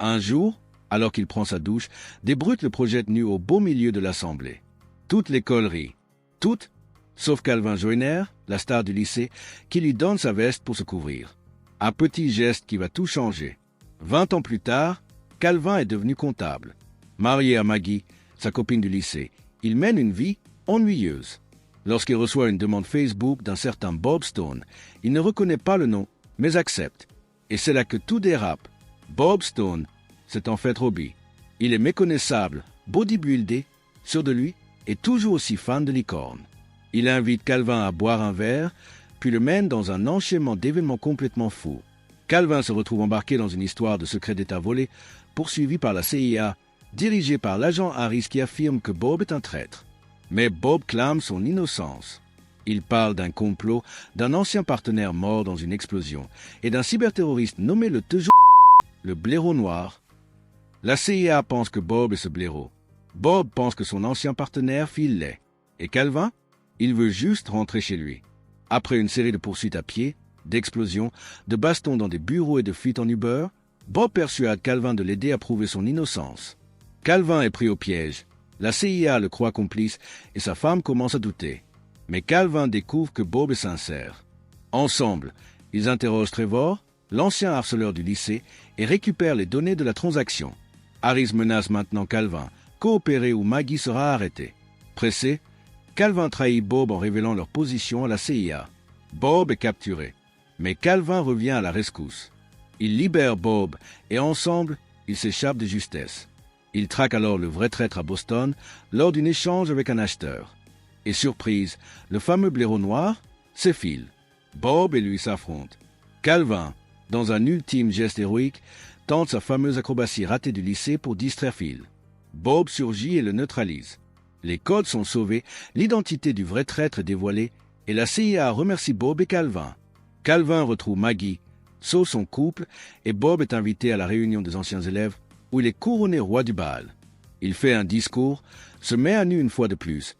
Un jour, alors qu'il prend sa douche, des brutes le projettent nu au beau milieu de l'assemblée. Toute l'école rit. Toute, sauf Calvin Joyner, la star du lycée, qui lui donne sa veste pour se couvrir. Un petit geste qui va tout changer. 20 ans plus tard, Calvin est devenu comptable. Marié à Maggie, sa copine du lycée, il mène une vie ennuyeuse. Lorsqu'il reçoit une demande Facebook d'un certain Bob Stone, il ne reconnaît pas le nom, mais accepte. Et c'est là que tout dérape. Bob Stone, c'est en fait Robbie. Il est méconnaissable, bodybuildé, sûr de lui, et toujours aussi fan de licorne. Il invite Calvin à boire un verre, puis le mène dans un enchaînement d'événements complètement fous. Calvin se retrouve embarqué dans une histoire de secret d'État volé, poursuivi par la CIA, dirigé par l'agent Harris qui affirme que Bob est un traître. Mais Bob clame son innocence. Il parle d'un complot, d'un ancien partenaire mort dans une explosion, et d'un cyberterroriste nommé le blaireau noir. La CIA pense que Bob est ce blaireau. Bob pense que son ancien partenaire Phil l'est. Et Calvin, il veut juste rentrer chez lui. Après une série de poursuites à pied, d'explosions, de bastons dans des bureaux et de fuites en Uber, Bob persuade Calvin de l'aider à prouver son innocence. Calvin est pris au piège. La CIA le croit complice et sa femme commence à douter. Mais Calvin découvre que Bob est sincère. Ensemble, ils interrogent Trevor, l'ancien harceleur du lycée, et récupèrent les données de la transaction. Harris menace maintenant Calvin, coopérer ou Maggie sera arrêtée. Pressé, Calvin trahit Bob en révélant leur position à la CIA. Bob est capturé, mais Calvin revient à la rescousse. Il libère Bob et ensemble, ils s'échappent de justesse. Il traque alors le vrai traître à Boston lors d'un échange avec un acheteur. Et surprise, le fameux blaireau noir, c'est Phil. Bob et lui s'affrontent. Calvin, dans un ultime geste héroïque, tente sa fameuse acrobatie ratée du lycée pour distraire Phil. Bob surgit et le neutralise. Les codes sont sauvés, l'identité du vrai traître est dévoilée, et la CIA remercie Bob et Calvin. Calvin retrouve Maggie, sauve son couple, et Bob est invité à la réunion des anciens élèves, où il est couronné roi du bal. Il fait un discours, se met à nu une fois de plus,